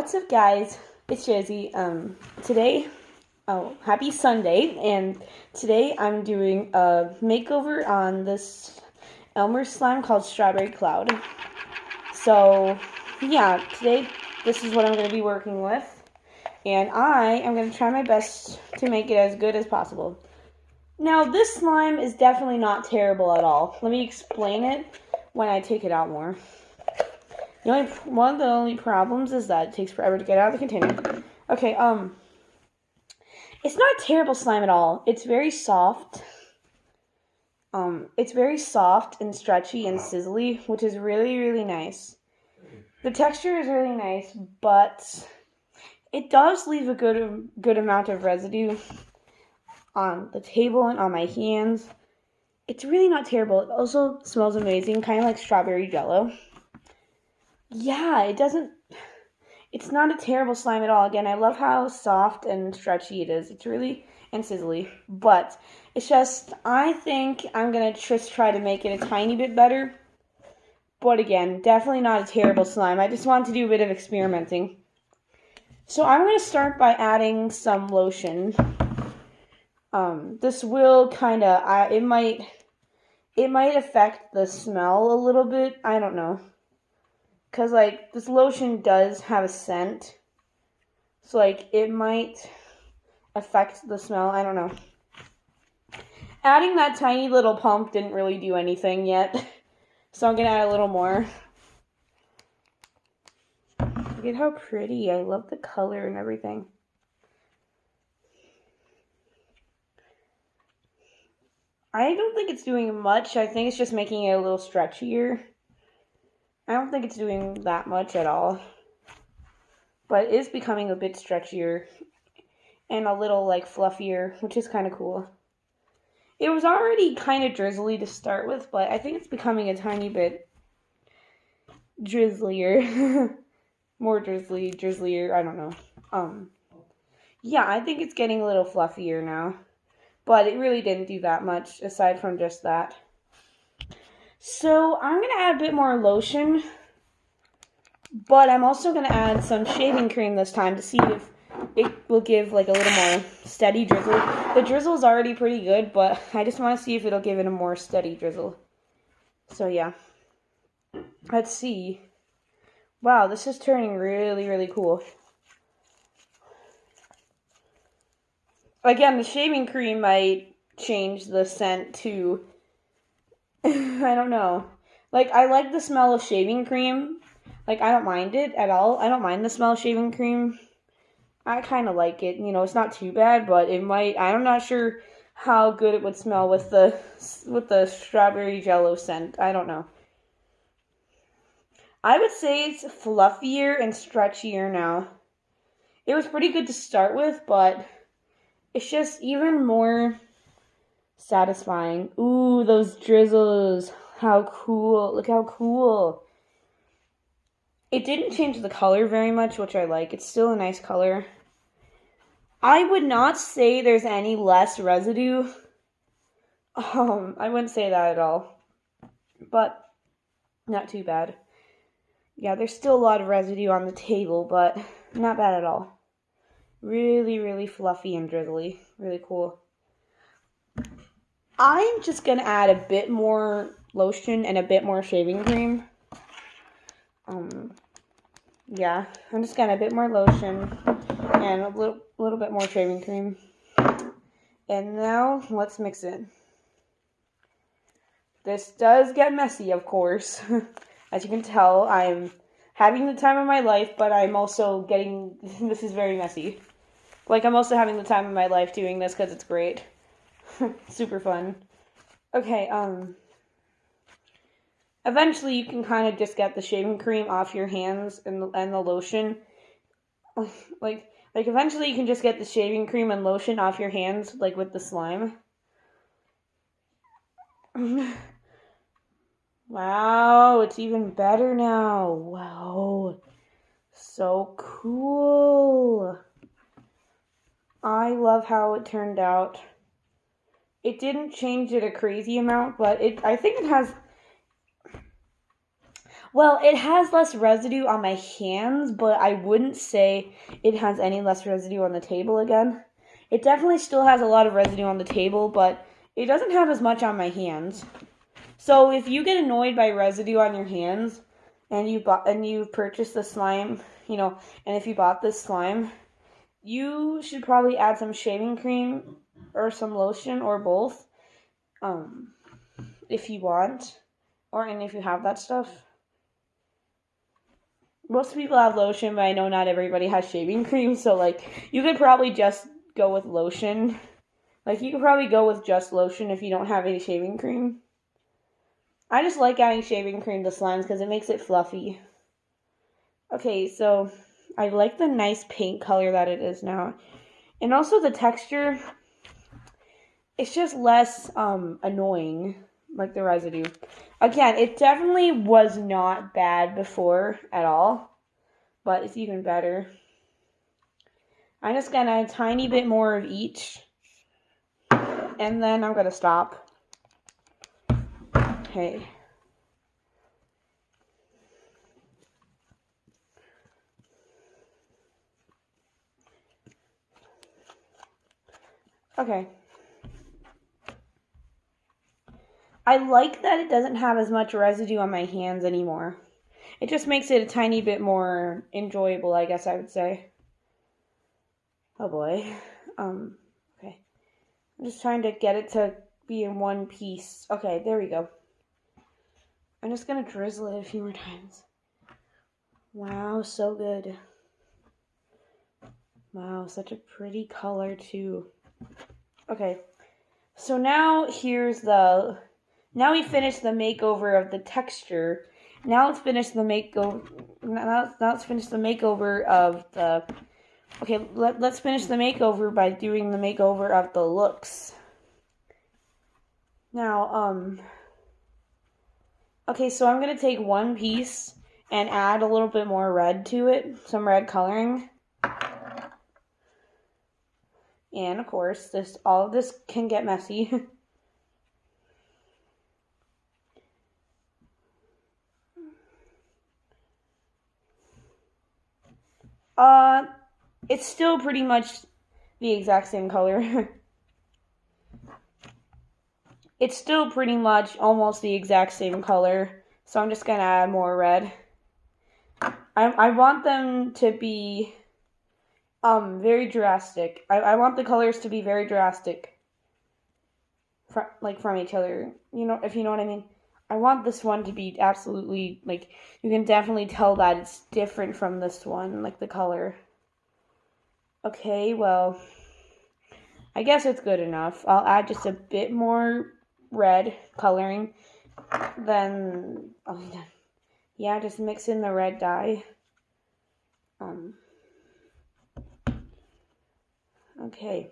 What's up, guys? It's Josie. Happy Sunday, and today I'm doing a makeover on this Elmer slime called Strawberry Cloud. So, yeah, today this is what I'm going to be working with, and I am going to try my best to make it as good as possible. Now, this slime is definitely not terrible at all. Let me explain it when I take it out more. One of the only problems is that it takes forever to get out of the container. Okay, it's not a terrible slime at all. It's very soft. It's very soft and stretchy and sizzly, which is really, really nice. The texture is really nice, but it does leave a good amount of residue on the table and on my hands. It's really not terrible. It also smells amazing, kind of like strawberry jello. Yeah, it's not a terrible slime at all. Again, I love how soft and stretchy it is. It's really, and sizzly. But, it's just, I think I'm going to just try to make it a tiny bit better. But again, definitely not a terrible slime. I just want to do a bit of experimenting. So, I'm going to start by adding some lotion. This will kind of, it might affect the smell a little bit. I don't know. Because, this lotion does have a scent. So, it might affect the smell. I don't know. Adding that tiny little pump didn't really do anything yet. So, I'm going to add a little more. Look at how pretty. I love the color and everything. I don't think it's doing much. I think it's just making it a little stretchier. I don't think it's doing that much at all, but it is becoming a bit stretchier and a little, fluffier, which is kind of cool. It was already kind of drizzly to start with, but I think it's becoming a tiny bit drizzlier. More drizzlier, I don't know. Yeah, I think it's getting a little fluffier now, but it really didn't do that much, aside from just that. So, I'm going to add a bit more lotion, but I'm also going to add some shaving cream this time to see if it will give, a little more steady drizzle. The drizzle is already pretty good, but I just want to see if it'll give it a more steady drizzle. So, yeah. Let's see. Wow, this is turning really, really cool. Again, the shaving cream might change the scent to... I don't know. I like the smell of shaving cream. I don't mind it at all. I don't mind the smell of shaving cream. I kind of like it. It's not too bad, but it might... I'm not sure how good it would smell with the strawberry jello scent. I don't know. I would say it's fluffier and stretchier now. It was pretty good to start with, but it's just even more... satisfying. Ooh, those drizzles. How cool. Look how cool. It didn't change the color very much, which I like. It's still a nice color. I would not say there's any less residue. I wouldn't say that at all. But not too bad. Yeah, there's still a lot of residue on the table, but not bad at all. Really, really fluffy and drizzly. Really cool. I'm just going to add a bit more lotion and a bit more shaving cream. Yeah, I'm just going to add a bit more lotion and a little bit more shaving cream. And now, let's mix it. This does get messy, of course. As you can tell, I'm having the time of my life, but I'm also this is very messy. I'm also having the time of my life doing this because it's great. Super fun. Okay, eventually you can kind of just get the shaving cream off your hands and the lotion. Eventually you can just get the shaving cream and lotion off your hands, with the slime. Wow, it's even better now. Wow. So cool. I love how it turned out. It didn't change it a crazy amount, but I think it has... Well, it has less residue on my hands, but I wouldn't say it has any less residue on the table again. It definitely still has a lot of residue on the table, but it doesn't have as much on my hands. So if you get annoyed by residue on your hands and you've purchased the slime, and if you bought this slime, you should probably add some shaving cream or some lotion or both, if you want, and if you have that stuff. Most people have lotion, but I know not everybody has shaving cream, so, you could probably just go with lotion. You could probably go with just lotion if you don't have any shaving cream. I just like adding shaving cream to slimes because it makes it fluffy. Okay, so I like the nice pink color that it is now. And also the texture, it's just less annoying, like the residue. Again, it definitely was not bad before at all, but it's even better. I'm just gonna add a tiny bit more of each, and then I'm gonna stop. Okay. Okay. I like that it doesn't have as much residue on my hands anymore. It just makes it a tiny bit more enjoyable, I guess I would say. Oh boy. Okay. I'm just trying to get it to be in one piece. Okay, there we go. I'm just gonna drizzle it a few more times. Wow, so good. Wow, such a pretty color too. Okay, so now now we finished the makeover of the texture. Now let's finish the makeover. Now let's finish the makeover of the. Okay, let's finish the makeover by doing the makeover of the looks. Now, okay, so I'm gonna take one piece and add a little bit more red to it, some red coloring. And of course, all of this can get messy. It's still pretty much the exact same color. It's still pretty much almost the exact same color, so I'm just gonna add more red. I want them to be very drastic. I want the colors to be very drastic from each other. If you know what I mean. I want this one to be absolutely, you can definitely tell that it's different from this one, the color. Okay, well, I guess it's good enough. I'll add just a bit more red coloring. Then, yeah, just mix in the red dye. Okay.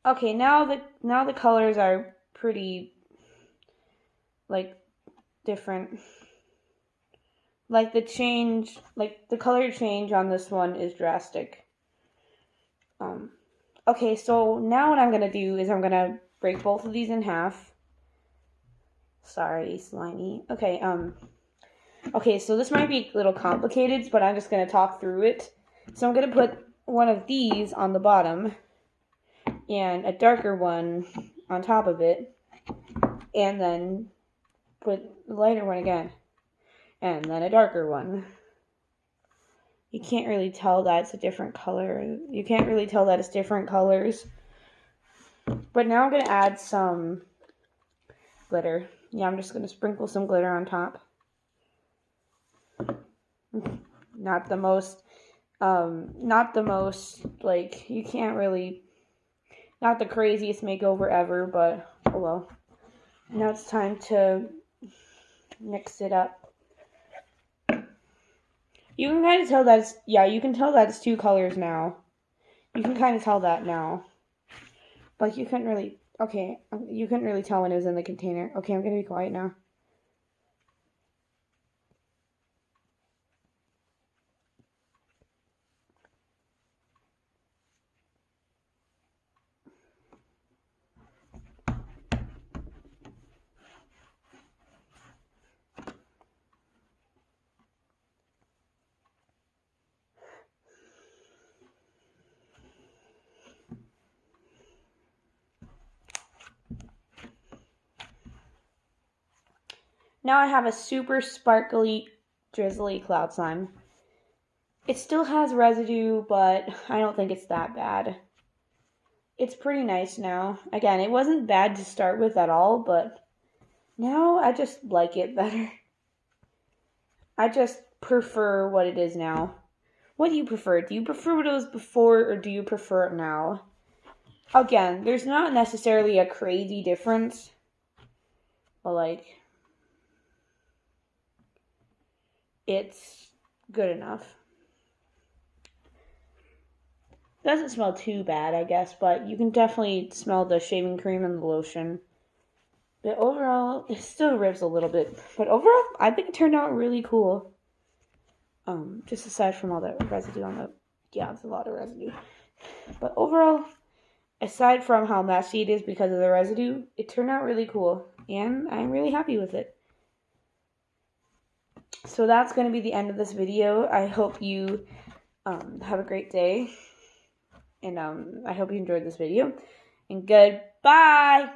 Okay, now the colors are pretty, different. The color change on this one is drastic. Okay, so now what I'm gonna do is I'm gonna break both of these in half. Sorry, slimy. Okay, okay, so this might be a little complicated, but I'm just gonna talk through it. So I'm gonna put one of these on the bottom, and a darker one on top of it, and then put the lighter one again, and then a darker one. You can't really tell that it's a different color. You can't really tell that it's different colors. But now I'm going to add some glitter. Yeah, I'm just going to sprinkle some glitter on top. Not the most, you can't really, not the craziest makeover ever, but oh well. Now it's time to mix it up. You can kind of tell that you can tell that it's two colors now. You can kind of tell that now. You couldn't really, you couldn't really tell when it was in the container. Okay, I'm going to be quiet now. Now I have a super sparkly, drizzly cloud slime. It still has residue, but I don't think it's that bad. It's pretty nice now. Again, it wasn't bad to start with at all, but now I just like it better. I just prefer what it is now. What do you prefer? Do you prefer what it was before, or do you prefer it now? Again, there's not necessarily a crazy difference, but like, it's good enough. Doesn't smell too bad, I guess, but you can definitely smell the shaving cream and the lotion. But overall, it still rips a little bit. But overall, I think it turned out really cool. Just aside from all the residue on the... Yeah, it's a lot of residue. But overall, aside from how messy it is because of the residue, it turned out really cool. And I'm really happy with it. So that's going to be the end of this video. I hope you have a great day. And I hope you enjoyed this video. And goodbye!